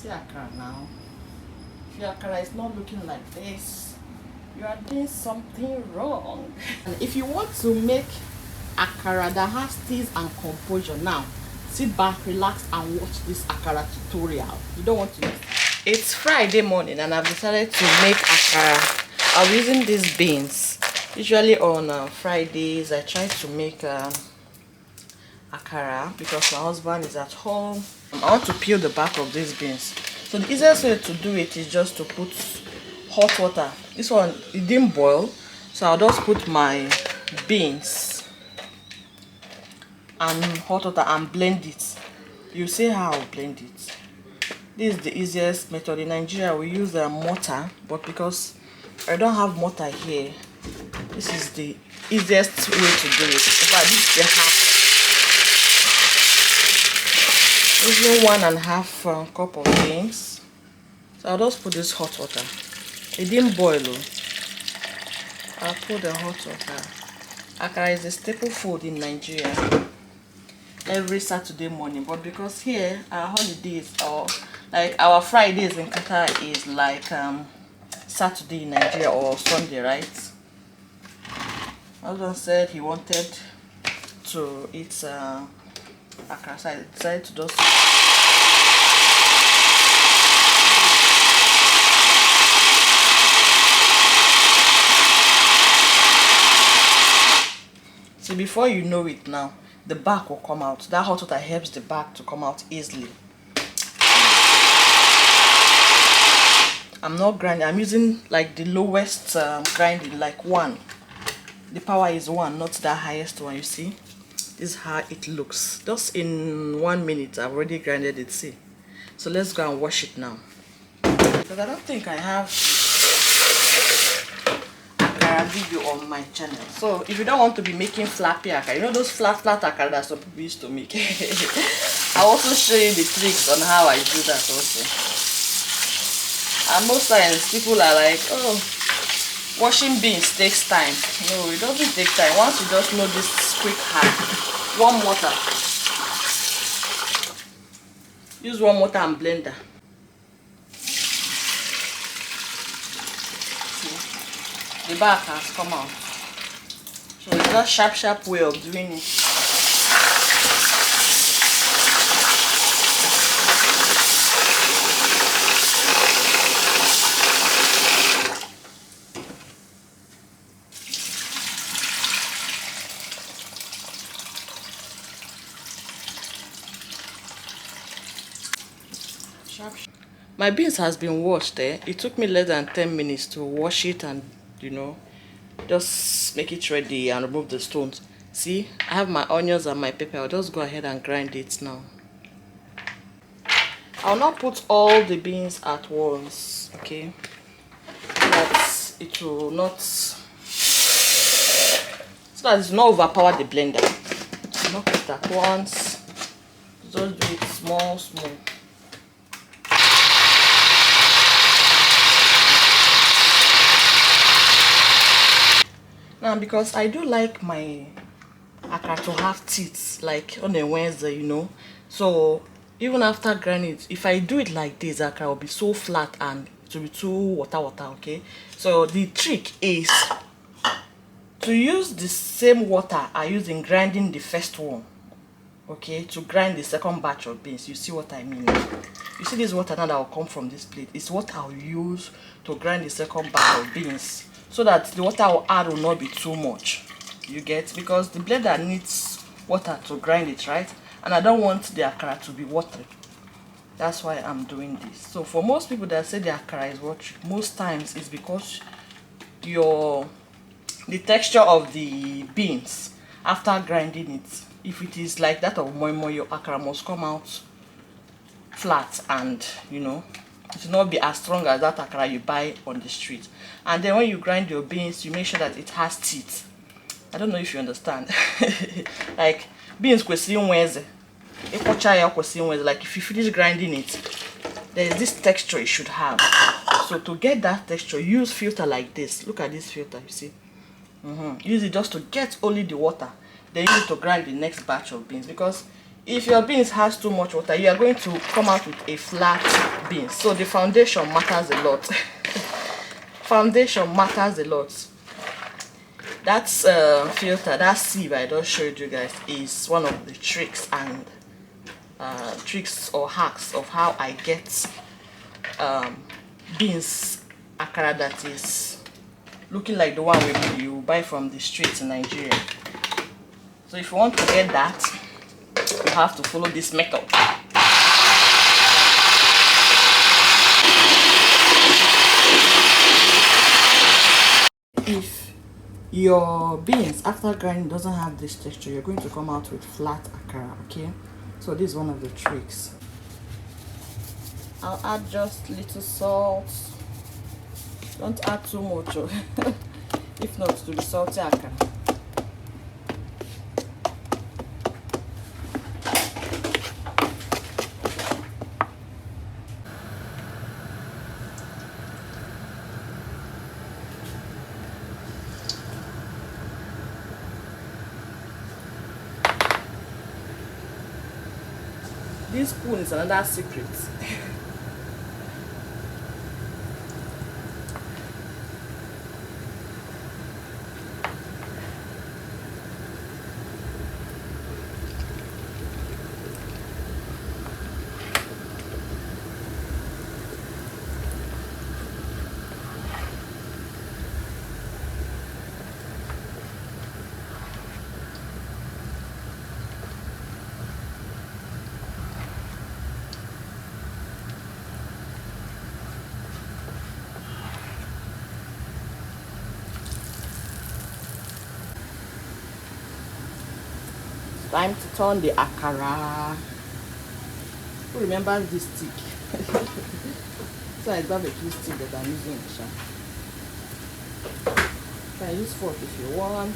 see akara now. If your akara is not looking like this, you are doing something wrong. And if you want to make akara that has taste and composure, now sit back, relax, and watch this akara tutorial. You don't want to. It's Friday morning, and I've decided to make akara. I'm using these beans. Usually on Fridays, I try to make akara because my husband is at home. I want to peel the back of these beans. So the easiest way to do it is just to put hot water. This one, it didn't boil, so I'll just put my beans and hot water and blend it. You see how I'll blend it. This is the easiest method. In Nigeria we use a mortar, but because I don't have mortar here, this is the easiest way to do it. But this is the half. Using 1.5 cup of beans. So I'll just put this hot water. It didn't boil though. I'll put the hot water. Akara is a staple food in Nigeria every Saturday morning, but because here our holidays, or like our Fridays in Qatar, is like Saturday in Nigeria or Sunday, right? My husband said he wanted to eat akara, so I decided to just see, before you know it now, the back will come out. That hot water helps the back to come out easily. I'm not grinding, I'm using like the lowest grinding, like 1. The power is 1, not the highest one. You see, this is how it looks. Just in 1 minute I've already grinded it. See, so let's go and wash it now, because I don't think I have akara video on my channel. So if you don't want to be making flappy akara, you know those flat akara that some people used to make, I'll also show you the tricks on how I do that also. And most times people are like, oh, washing beans takes time. No, it doesn't take time. Once you just know this quick hack, warm water. Use warm water and blender. See, the back has come out. So it's just sharp way of doing it. My beans has been washed. It took me less than 10 minutes to wash it and, you know, just make it ready and remove the stones. See, I have my onions and my pepper. I'll just go ahead and grind it now. I'll not put all the beans at once, okay, so that it will not, so that it will not overpower the blender. I'll not put it at once, just do it small. Now, because I do like my akara to have teeth, like on a Wednesday, you know, so even after grinding it, if I do it like this, akara will be so flat and it will be too water, okay. So the trick is to use the same water I used in grinding the first one, okay, to grind the second batch of beans. You see what I mean? You see this water now that will come from this plate is what I'll use to grind the second batch of beans, so that the water I'll add will not be too much. You get? Because the blender needs water to grind it, right? And I don't want the akara to be watery. That's why I'm doing this. So for most people that say the akara is watery, most times it's because the texture of the beans after grinding it, if it is like that of moi moi, your akara must come out flat, and you know, it will not be as strong as that akara you buy on the street. And then when you grind your beans, you make sure that it has teeth. I don't know if you understand. Like beans kwesịrị nweze. Ịkpọcha ya kwesịrị nweze. Like if you finish grinding it, there is this texture it should have. So to get that texture, use filter like this. Look at this filter, you see. Use it just to get only the water. Then use it to grind the next batch of beans, because if your beans has too much water, you are going to come out with a flat bean. So the foundation matters a lot. Foundation matters a lot. That's filter, that sieve I just showed you guys, is one of the tricks and tricks or hacks of how I get beans akara that is looking like the one you buy from the streets in Nigeria. So if you want to get that, you have to follow this method. If your beans after grinding doesn't have this texture, you're going to come out with flat akara. Okay, so this is one of the tricks. I'll add just little salt. Don't add too much, if not, to the salty akara. This spoon is another secret. Time to turn the akara. Who remembers this stick? So I grab a key stick that I'm using. You can use fork if you want.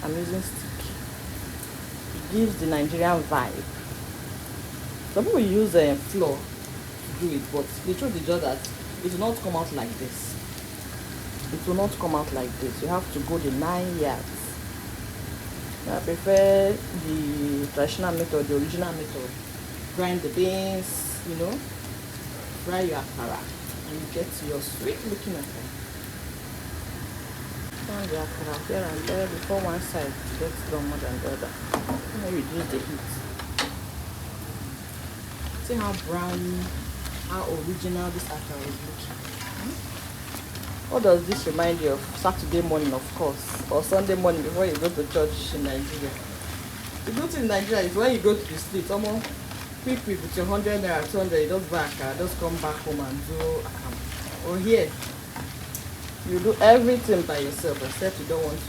I'm using stick. It gives the Nigerian vibe. Some people use flour to do it, but the truth is just that it will not come out like this. It will not come out like this. You have to go the 9 yards. I prefer the traditional method, the original method. Grind the beans, you know, fry your akara, and you get your sweet looking akara. Turn the akara here and there before one side gets done more than the other. Then reduce the heat. See how brown, how original this akara is looking. What does this remind you of? Saturday morning, of course, or Sunday morning before you go to church in Nigeria. The good thing in Nigeria is when you go to the street, almost quick with your 100 naira, 200, you just buy akara, just come back home and do akara. Or here, you do everything by yourself except you don't want to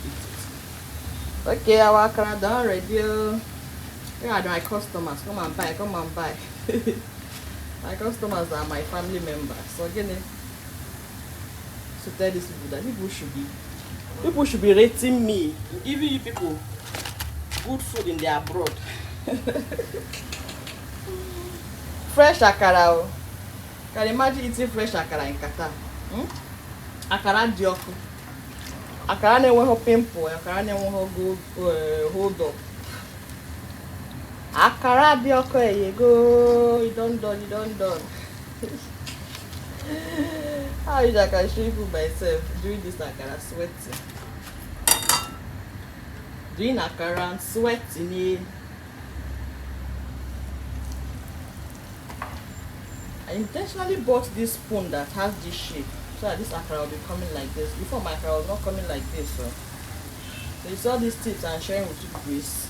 eat it. Okay, our akara done ready. Here are my customers. Come and buy, come and buy. My customers are my family members. So again, to tell these people that people should be rating me, giving you people good food in their abroad. Fresh akara. Can you imagine eating fresh akara in Qatar? Akara dioku. Akara ne ho pimple, akara ne ho hold up. Akara dioku, you go, you don't done. How is I can show you myself doing this akara sweating. Doing akara and sweating. I intentionally bought this spoon that has this shape so that this akara will be coming like this. Before my akara was not coming like this. So you saw these tips I'm sharing with you guys.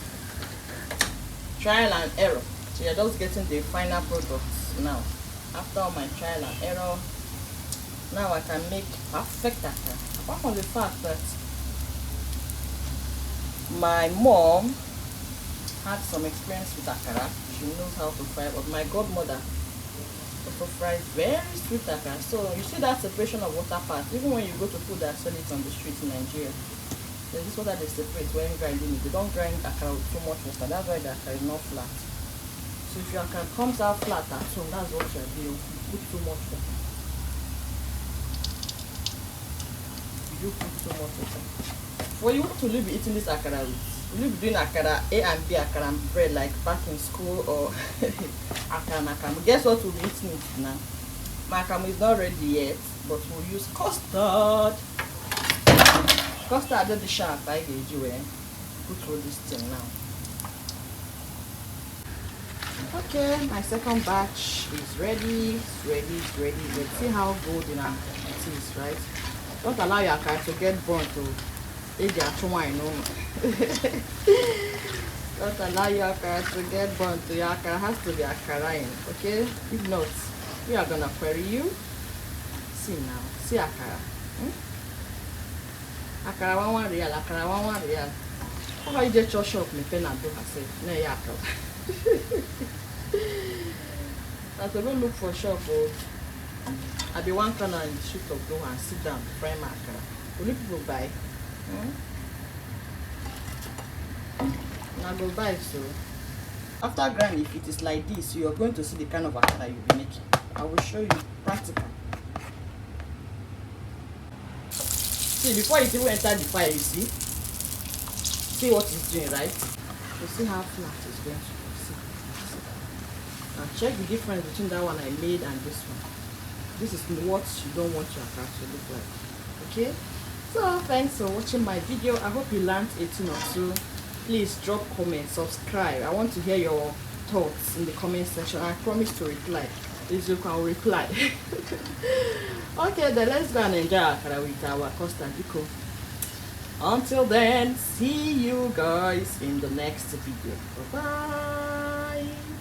Trial and error. So you're just getting the final product now. After all my trial and error, now I can make perfect akara. Apart from the fact that my mom had some experience with akara, she knows how to fry, but my godmother also fries very sweet akara. So you see that separation of water part, even when you go to food that sell it on the street in Nigeria, there's this water they separate when grinding it. They don't grind akara with too much water, that's why the akara is not flat. So if your akara comes out flat at home, that's what you're doing. Put too much water. You put too much water. For you to be eating this akara with, Will you be doing akara A and B akara bread like back in school, or akara and akamu? Guess what we'll be eating it now? My akamu is not ready yet, but we'll use custard. Custard at the sharp I gave you. Put through this thing now. Okay, my second batch is ready. It's ready, it's ready. Let's see how golden it is, right? Don't allow your akara to get burnt to wine. Don't allow your akara to get burnt. Your akara has to be akara in, okay? If not, we are gonna query you. See now, see akara. Akara 1 real, akara 1 real. How you just shop me pen and do herself? No, akara. I have to go look for shop. I'll be one corner in the street of door and sit down, fry my akara. Will you people buy? Now go buy. So after grind, if it is like this, you are going to see the kind of akara you'll be making. I will show you practical. See, before it even enter the fire, you see what it's doing, right? You see how flat it's going to be. Now check the difference between that one I made and this one. This is what you don't want your akara to look like. Okay? So thanks for watching my video. I hope you learned a thing or two. Please drop comments, subscribe. I want to hear your thoughts in the comment section. I promise to reply. If you can reply. Okay, then let's go and enjoy akara with our custard. Until then, see you guys in the next video. Bye bye.